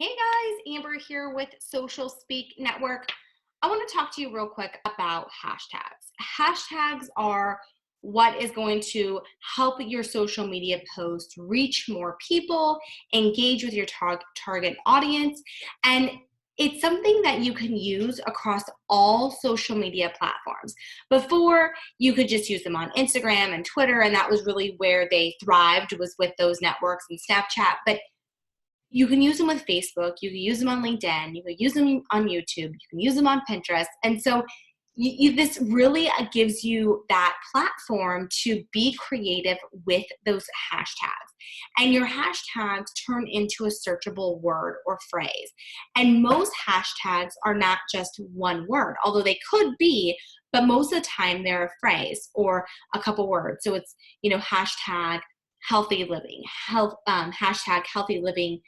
Hey guys, Amber here with Social Speak Network. I want to talk to you real quick about hashtags. Hashtags are what is going to help your social media post reach more people, engage with your target audience, and it's something that you can use across all social media platforms. Before, you could just use them on Instagram and Twitter, and that was really where they thrived, was with those networks and Snapchat. But you can use them with Facebook, you can use them on LinkedIn, you can use them on YouTube, you can use them on Pinterest. And so this really gives you that platform to be creative with those hashtags. And your hashtags turn into a searchable word or phrase. And most hashtags are not just one word, although they could be, but most of the time they're a phrase or a couple words. So it's, hashtag healthy living, hashtag healthy living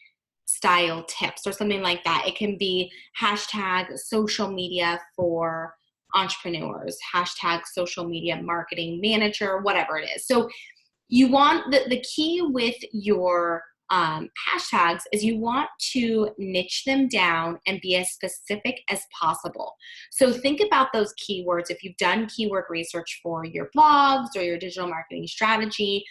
style tips or something like that. It can be hashtag social media for entrepreneurs, hashtag social media marketing manager, whatever it is. So you want the key with your hashtags is you want to niche them down and be as specific as possible. So think about those keywords. If you've done keyword research for your blogs or your digital marketing strategy,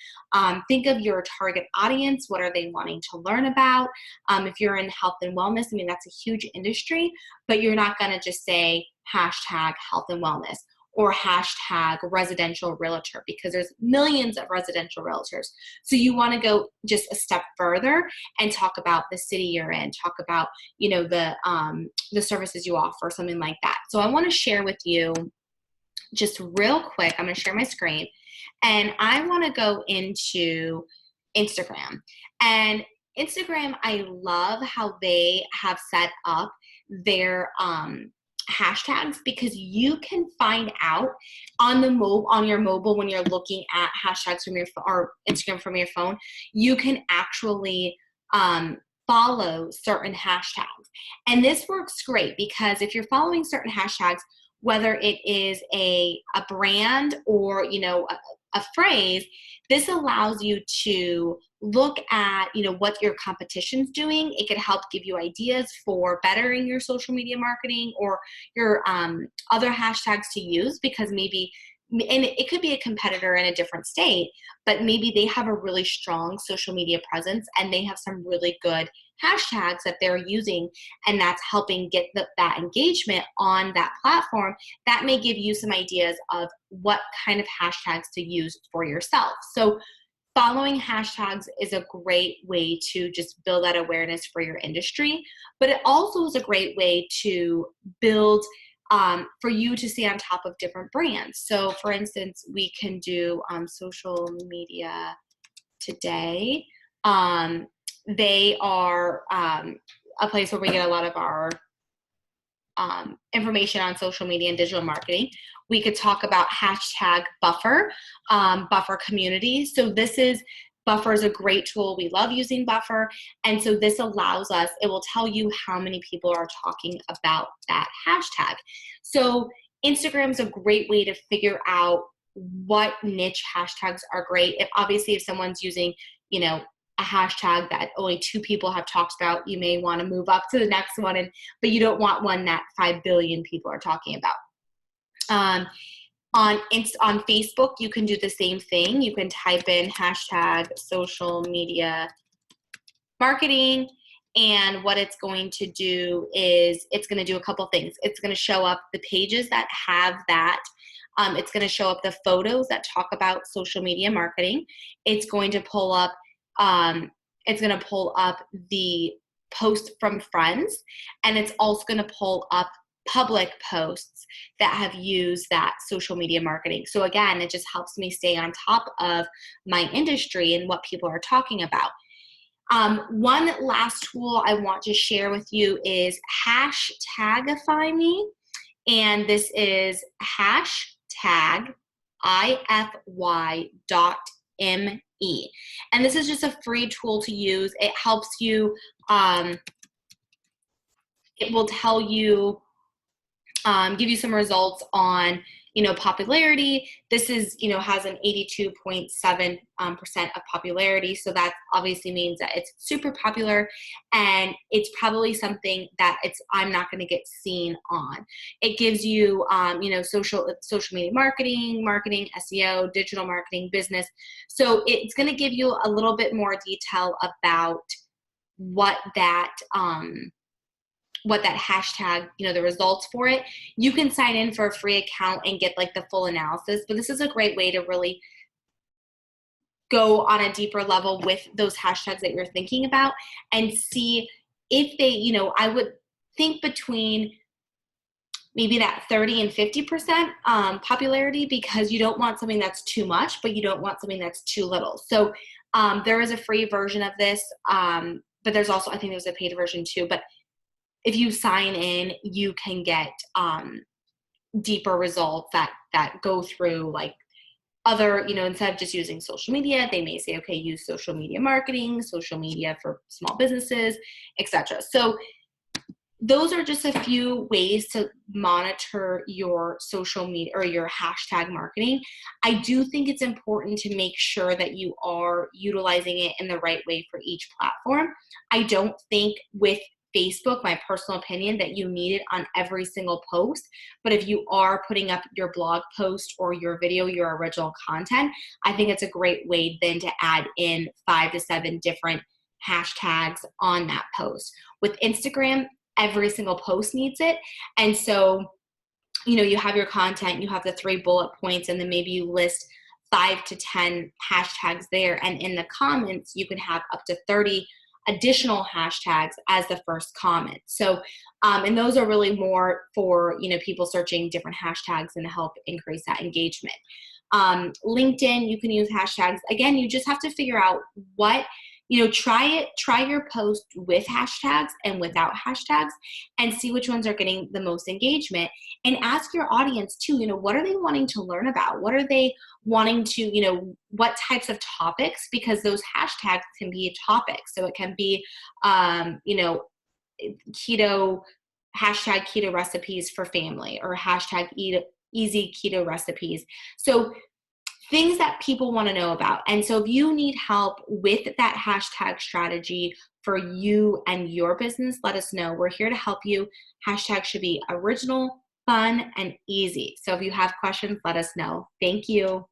think of your target audience. What are they wanting to learn about? If you're in health and wellness, that's a huge industry, but you're not going to just say hashtag health and wellness or hashtag residential realtor, because there's millions of residential realtors. So you want to go just a step further and talk about the city you're in, talk about, the services you offer, something like that. So I want to share with you just real quick. I'm going to share my screen and I want to go into Instagram. And Instagram, I love how they have set up their hashtags, because you can find out on your mobile when you're looking at hashtags from your or Instagram from your phone, you can actually follow certain hashtags. And this works great because if you're following certain hashtags, whether it is a brand or a phrase, this allows you to look at what your competition's doing. It could help give you ideas for bettering your social media marketing or your other hashtags to use, because maybe, and it could be a competitor in a different state, but maybe they have a really strong social media presence and they have some really good hashtags that they're using, and that's helping get that engagement on that platform. That may give you some ideas of what kind of hashtags to use for yourself. So following hashtags is a great way to just build that awareness for your industry, but it also is a great way to build for you to stay on top of different brands. So for instance, we can do social media today. They are a place where we get a lot of our information on social media and digital marketing. We could talk about hashtag Buffer, Buffer community. So Buffer is a great tool. We love using Buffer. And so this allows us, it will tell you how many people are talking about that hashtag. So Instagram is a great way to figure out what niche hashtags are great. If someone's using, a hashtag that only 2 people have talked about, you may want to move up to the next one, but you don't want one that 5 billion people are talking about. On Facebook, you can do the same thing. You can type in hashtag social media marketing, and what it's going to do is it's going to do a couple things. It's going to show up the pages that have that. It's going to show up the photos that talk about social media marketing. It's going to pull up the post from friends, and it's also going to pull up public posts that have used that social media marketing. So again, it just helps me stay on top of my industry and what people are talking about. One last tool I want to share with you is Hashtagify Me, and this is hashtag ify.me. And this is just a free tool to use. It helps you, it will tell you, give you some results on popularity. This is, has an 82.7% of popularity. So that obviously means that it's super popular, and it's probably something that I'm not going to get seen on. It gives you, social media marketing, SEO, digital marketing, business. So it's going to give you a little bit more detail about what that hashtag, the results for it. You can sign in for a free account and get like the full analysis, but this is a great way to really go on a deeper level with those hashtags that you're thinking about and see if they, I would think between maybe that 30 and 50% popularity, because you don't want something that's too much, but you don't want something that's too little. So there is a free version of this, but there's also, I think there's a paid version too, but if you sign in, you can get deeper results that go through like other, instead of just using social media, they may say, okay, use social media marketing, social media for small businesses, etc. So those are just a few ways to monitor your social media or your hashtag marketing. I do think it's important to make sure that you are utilizing it in the right way for each platform. I don't think with Facebook, my personal opinion, that you need it on every single post. But if you are putting up your blog post or your video, your original content, I think it's a great way then to add in 5 to 7 different hashtags on that post. With Instagram, every single post needs it. And so, you have your content, you have the 3 bullet points, and then maybe you list 5 to 10 hashtags there. And in the comments, you can have up to 30 additional hashtags as the first comment. So, and those are really more for, people searching different hashtags and to help increase that engagement. LinkedIn, you can use hashtags. Again, you just have to figure out what, try your post with hashtags and without hashtags and see which ones are getting the most engagement, and ask your audience too, what are they wanting to learn about? What are they wanting to, what types of topics? Because those hashtags can be a topic. So it can be, keto, hashtag keto recipes for family, or hashtag easy keto recipes. So things that people want to know about. And so if you need help with that hashtag strategy for you and your business, let us know. We're here to help you. Hashtag should be original, fun, and easy. So if you have questions, let us know. Thank you.